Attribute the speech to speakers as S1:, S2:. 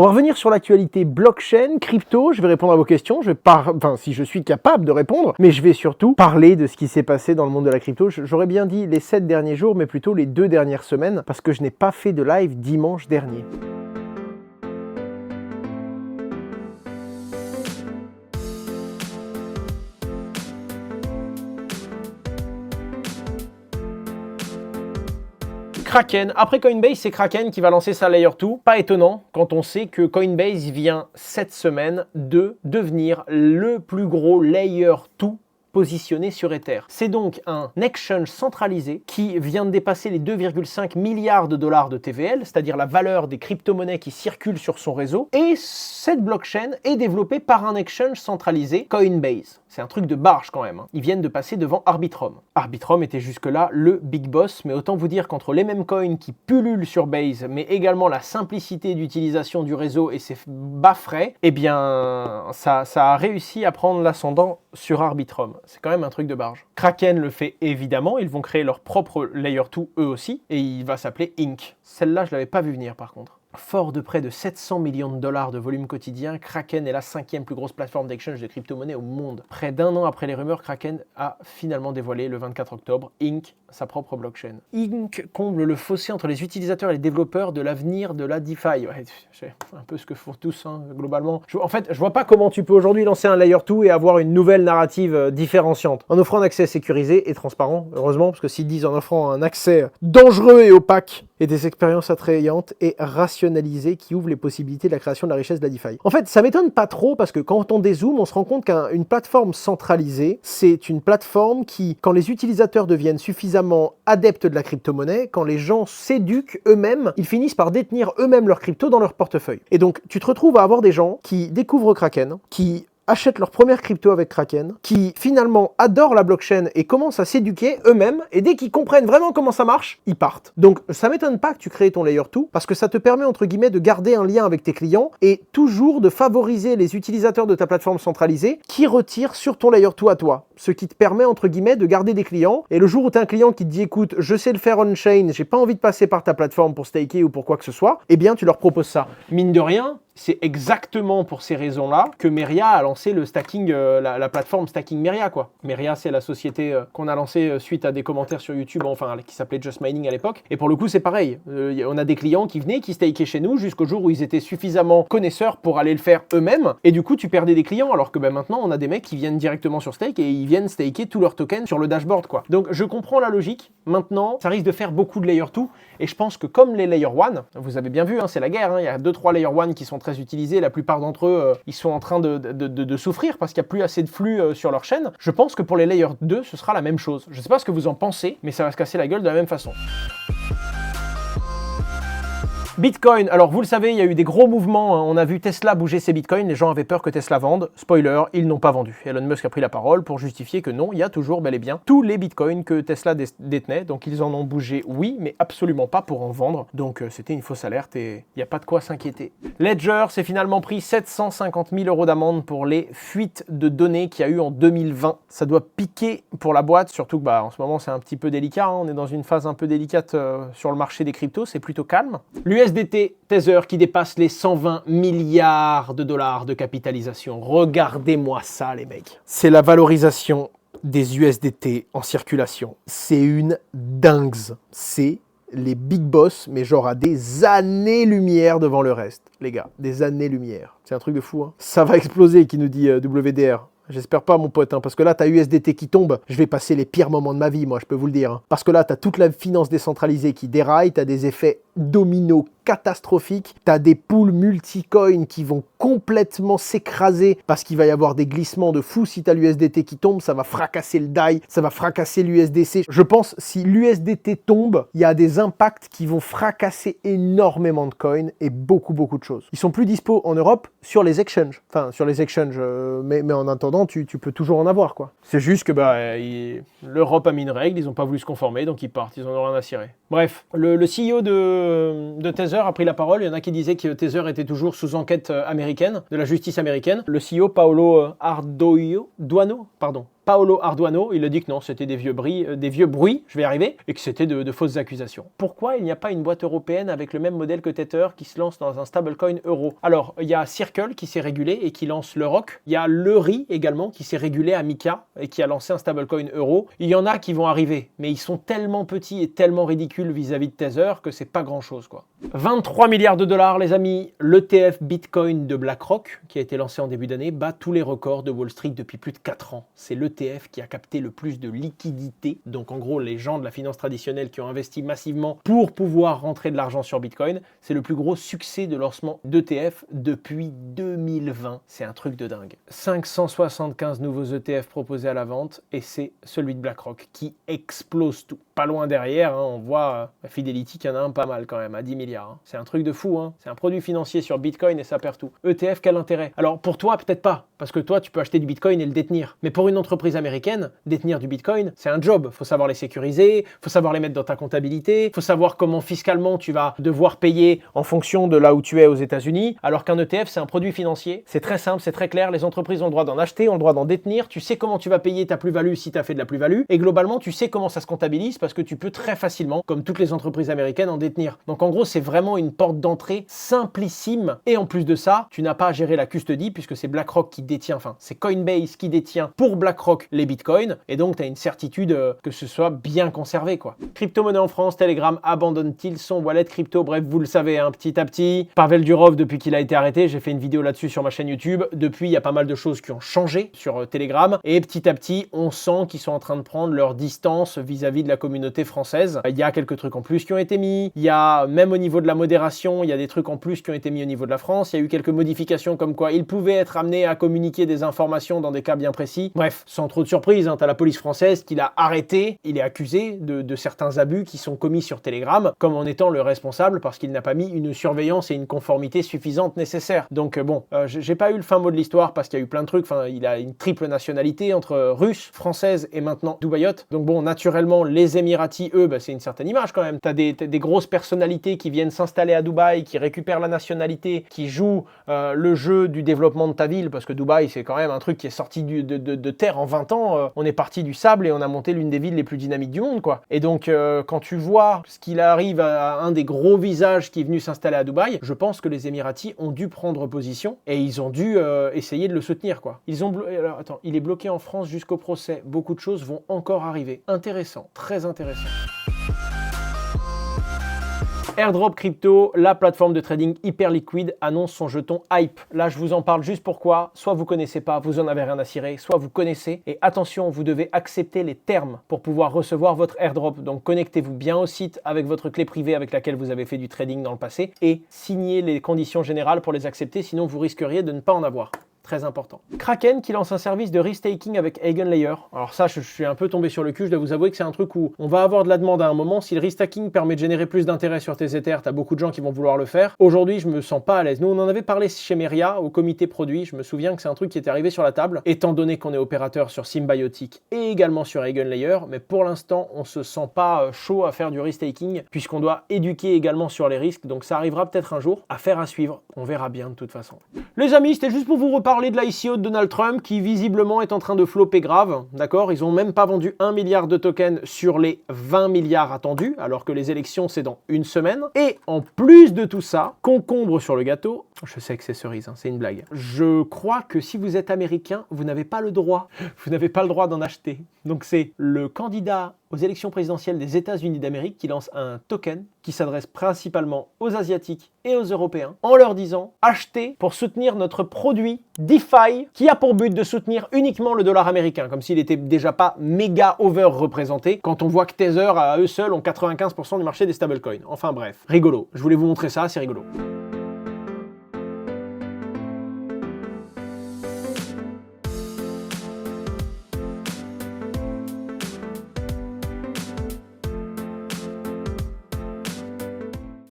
S1: On va revenir sur l'actualité blockchain, crypto, je vais répondre à vos questions, si je suis capable de répondre, mais je vais surtout parler de ce qui s'est passé dans le monde de la crypto. J'aurais bien dit les 7 derniers jours, mais plutôt les 2 dernières semaines, parce que je n'ai pas fait de live dimanche dernier. Kraken. Après Coinbase, c'est Kraken qui va lancer sa Layer 2. Pas étonnant quand on sait que Coinbase vient cette semaine de devenir le plus gros Layer 2 positionné sur Ether. C'est donc un exchange centralisé qui vient de dépasser les 2,5 milliards de dollars de TVL, c'est-à-dire la valeur des crypto-monnaies qui circulent sur son réseau. Et cette blockchain est développée par un exchange centralisé, Coinbase. C'est un truc de barge quand même. Ils viennent de passer devant Arbitrum. Arbitrum était jusque-là le big boss, mais autant vous dire qu'entre les mêmes coins qui pullulent sur Base, mais également la simplicité d'utilisation du réseau et ses bas frais, eh bien, ça a réussi à prendre l'ascendant sur Arbitrum. C'est quand même un truc de barge. Kraken le fait évidemment, ils vont créer leur propre Layer 2 eux aussi, et il va s'appeler Inc. Celle-là, je l'avais pas vu venir par contre. Fort de près de 700 millions de dollars de volume quotidien, Kraken est la 5e plus grosse plateforme d'exchange de crypto-monnaies au monde. Près d'1 an après les rumeurs, Kraken a finalement dévoilé le 24 octobre Inc, sa propre blockchain. Inc comble le fossé entre les utilisateurs et les développeurs de l'avenir de la DeFi. Ouais, c'est un peu ce que font tous, hein, globalement. En fait, je vois pas comment tu peux aujourd'hui lancer un Layer 2 et avoir une nouvelle narrative différenciante. En offrant un accès sécurisé et transparent, heureusement, parce que s'ils disent en offrant un accès dangereux et opaque et des expériences attrayantes et rationalisées qui ouvrent les possibilités de la création de la richesse de la DeFi. En fait, ça m'étonne pas trop parce que quand on dézoome, on se rend compte qu'une plateforme centralisée, c'est une plateforme qui, quand les utilisateurs deviennent suffisamment adeptes de la crypto-monnaie, quand les gens s'éduquent eux-mêmes, ils finissent par détenir eux-mêmes leur crypto dans leur portefeuille. Et donc, tu te retrouves à avoir des gens qui découvrent Kraken, qui achètent leur première crypto avec Kraken, qui finalement adorent la blockchain et commencent à s'éduquer eux-mêmes, et dès qu'ils comprennent vraiment comment ça marche, ils partent. Donc ça m'étonne pas que tu crées ton Layer 2, parce que ça te permet entre guillemets de garder un lien avec tes clients, et toujours de favoriser les utilisateurs de ta plateforme centralisée qui retirent sur ton Layer 2 à toi. Ce qui te permet entre guillemets de garder des clients, et le jour où tu as un client qui te dit écoute, je sais le faire on-chain, j'ai pas envie de passer par ta plateforme pour staker ou pour quoi que ce soit, eh bien tu leur proposes ça. Mine de rien, c'est exactement pour ces raisons-là que Meria a lancé le stacking, la plateforme Stacking Meria, quoi. Meria, c'est la société qu'on a lancée suite à des commentaires sur YouTube, enfin, qui s'appelait Just Mining à l'époque. Et pour le coup, c'est pareil. On a des clients qui venaient, qui stakeaient chez nous jusqu'au jour où ils étaient suffisamment connaisseurs pour aller le faire eux-mêmes. Et du coup, tu perdais des clients, alors que maintenant, on a des mecs qui viennent directement sur Stake et ils viennent staker tous leurs tokens sur le dashboard, quoi. Donc, je comprends la logique. Maintenant, ça risque de faire beaucoup de Layer 2. Et je pense que comme les Layer 1, vous avez bien vu, hein, c'est la guerre, hein, il y a 2-3 Layer 1 qui sont très utilisés, la plupart d'entre eux, ils sont en train de souffrir parce qu'il n'y a plus assez de flux sur leur chaîne. Je pense que pour les Layer 2, ce sera la même chose. Je ne sais pas ce que vous en pensez, mais ça va se casser la gueule de la même façon. Bitcoin, alors vous le savez, il y a eu des gros mouvements, hein. On a vu Tesla bouger ses bitcoins, les gens avaient peur que Tesla vende. Spoiler, ils n'ont pas vendu. Elon Musk a pris la parole pour justifier que non, il y a toujours bel et bien tous les bitcoins que Tesla détenait, donc ils en ont bougé, oui, mais absolument pas pour en vendre. Donc c'était une fausse alerte et il n'y a pas de quoi s'inquiéter. Ledger s'est finalement pris 750 000 € d'amende pour les fuites de données qu'il y a eu en 2020. Ça doit piquer pour la boîte, surtout que en ce moment c'est un petit peu délicat, hein. On est dans une phase un peu délicate sur le marché des cryptos, c'est plutôt calme. USDT Tether qui dépasse les 120 milliards de dollars de capitalisation. Regardez-moi ça, les mecs. C'est la valorisation des USDT en circulation. C'est une dingue. C'est les big boss, mais genre à des années-lumière devant le reste, les gars. Des années-lumière. C'est un truc de fou, hein. Ça va exploser, qui nous dit WDR. J'espère pas, mon pote, hein, parce que là, t'as USDT qui tombe, je vais passer les pires moments de ma vie, moi, je peux vous le dire. Hein. Parce que là, t'as toute la finance décentralisée qui déraille, t'as des effets dominos catastrophiques, t'as des pools multicoins qui vont complètement s'écraser parce qu'il va y avoir des glissements de fou. Si t'as l'USDT qui tombe, ça va fracasser le DAI, ça va fracasser l'USDC. Je pense, si l'USDT tombe, il y a des impacts qui vont fracasser énormément de coins et beaucoup de choses. Ils sont plus dispo en Europe sur les exchanges. Enfin, sur les exchanges, mais en attendant, tu peux toujours en avoir, quoi. C'est juste que l'Europe a mis une règle, ils n'ont pas voulu se conformer, donc ils partent, ils en ont rien à cirer. Bref, le CEO de Tether a pris la parole. Il y en a qui disaient que Tether était toujours sous enquête américaine, de la justice américaine. Le CEO, Paolo Ardoino, Paolo Arduano, il a dit que non, c'était des vieux bruits, je vais y arriver, et que c'était de fausses accusations. Pourquoi il n'y a pas une boîte européenne avec le même modèle que Tether qui se lance dans un stablecoin euro? Alors, il y a Circle qui s'est régulé et qui lance le ROC. Il y a Leuri également qui s'est régulé à Mika et qui a lancé un stablecoin euro. Il y en a qui vont arriver, mais ils sont tellement petits et tellement ridicules vis-à-vis de Tether que c'est pas grand-chose, quoi. 23 milliards de dollars, les amis. L'ETF Bitcoin de BlackRock, qui a été lancé en début d'année, bat tous les records de Wall Street depuis plus de 4 ans. C'est l'ETF qui a capté le plus de liquidités. Donc en gros, les gens de la finance traditionnelle qui ont investi massivement pour pouvoir rentrer de l'argent sur Bitcoin, c'est le plus gros succès de lancement d'ETF depuis 2020. C'est un truc de dingue. 575 nouveaux ETF proposés à la vente et c'est celui de BlackRock qui explose tout. Pas loin derrière, hein, on voit Fidelity qu'il y en a un pas mal quand même, à 10 milliards. Hein. C'est un truc de fou, hein. C'est un produit financier sur Bitcoin et ça perd tout. ETF, quel intérêt? Alors pour toi, peut-être pas, parce que toi, tu peux acheter du Bitcoin et le détenir. Mais pour une entreprise américaine, détenir du Bitcoin, c'est un job. Faut savoir les sécuriser, faut savoir les mettre dans ta comptabilité, faut savoir comment fiscalement tu vas devoir payer en fonction de là où tu es aux États-Unis. Alors qu'un ETF, c'est un produit financier. C'est très simple, c'est très clair. Les entreprises ont le droit d'en acheter, ont le droit d'en détenir. Tu sais comment tu vas payer ta plus-value si tu as fait de la plus-value. Et globalement, tu sais comment ça se comptabilise parce que tu peux très facilement, comme toutes les entreprises américaines, en détenir. Donc en gros, c'est vraiment une porte d'entrée simplissime. Et en plus de ça, tu n'as pas à gérer la custody puisque c'est BlackRock qui détient, enfin, c'est Coinbase qui détient pour BlackRock les bitcoins. Et donc, tu as une certitude que ce soit bien conservé, quoi. Crypto-monnaie en France, Telegram abandonne-t-il son wallet crypto? Bref, vous le savez, hein, petit à petit. Pavel Durov, depuis qu'il a été arrêté, j'ai fait une vidéo là-dessus sur ma chaîne YouTube. Depuis, il y a pas mal de choses qui ont changé sur Telegram. Et petit à petit, on sent qu'ils sont en train de prendre leur distance vis-à-vis de la communauté française. Il y a quelques trucs en plus qui ont été mis. Il y a, même au niveau de la modération, il y a des trucs en plus qui ont été mis au niveau de la France. Il y a eu quelques modifications comme quoi ils pouvaient être amenés à communiquer des informations dans des cas bien précis. Bref, sans trop de surprise, hein, tu as la police française qui l'a arrêté. Il est accusé de certains abus qui sont commis sur Telegram, comme en étant le responsable parce qu'il n'a pas mis une surveillance et une conformité suffisante nécessaires. Donc bon, j'ai pas eu le fin mot de l'histoire parce qu'il y a eu plein de trucs. Enfin, il a une triple nationalité entre russe, française et maintenant dubaïote. Donc bon, naturellement, les Émiratis, eux, c'est une certaine image quand même. T'as des grosses personnalités qui viennent s'installer à Dubaï, qui récupèrent la nationalité, qui jouent le jeu du développement de ta ville, parce que Dubaï, c'est quand même un truc qui est sorti de terre en 20 ans. On est parti du sable et on a monté l'une des villes les plus dynamiques du monde, quoi. Et donc, quand tu vois ce qu'il arrive à un des gros visages qui est venu s'installer à Dubaï, je pense que les Émiratis ont dû prendre position et ils ont dû essayer de le soutenir, quoi. Alors, attends, il est bloqué en France jusqu'au procès. Beaucoup de choses vont encore arriver. Intéressant, très intéressant. Airdrop Crypto, la plateforme de trading hyper liquide, annonce son jeton Hype. Là, je vous en parle juste pourquoi. Soit vous connaissez pas, vous en avez rien à cirer, soit vous connaissez. Et attention, vous devez accepter les termes pour pouvoir recevoir votre airdrop. Donc, connectez-vous bien au site avec votre clé privée avec laquelle vous avez fait du trading dans le passé et signez les conditions générales pour les accepter, sinon vous risqueriez de ne pas en avoir. Très important. Kraken qui lance un service de restaking avec Eigenlayer. Alors ça, je suis un peu tombé sur le cul, je dois vous avouer que c'est un truc où on va avoir de la demande à un moment. Si le restaking permet de générer plus d'intérêt sur tes Ethers, t'as beaucoup de gens qui vont vouloir le faire. Aujourd'hui, je me sens pas à l'aise. Nous, on en avait parlé chez Meria, au comité produit. Je me souviens que c'est un truc qui était arrivé sur la table, étant donné qu'on est opérateur sur Symbiotic et également sur Eigenlayer. Mais pour l'instant, on se sent pas chaud à faire du restaking, puisqu'on doit éduquer également sur les risques. Donc ça arrivera peut-être un jour. Affaire à suivre. On verra bien de toute façon. Les amis, c'était juste pour vous reparler de l'ICO de Donald Trump qui visiblement est en train de flopper grave, d'accord? Ils ont même pas vendu 1 milliard de tokens sur les 20 milliards attendus, alors que les élections c'est dans une semaine. Et en plus de tout ça, concombre sur le gâteau, je sais que c'est cerise, hein, c'est une blague. Je crois que si vous êtes américain, vous n'avez pas le droit d'en acheter. Donc c'est le candidat aux élections présidentielles des États-Unis d'Amérique qui lance un token qui s'adresse principalement aux Asiatiques et aux Européens en leur disant « Achetez pour soutenir notre produit DeFi qui a pour but de soutenir uniquement le dollar américain », comme s'il était déjà pas méga over-représenté quand on voit que Tether, à eux seuls, ont 95% du marché des stablecoins. Enfin bref, rigolo. Je voulais vous montrer ça, c'est rigolo.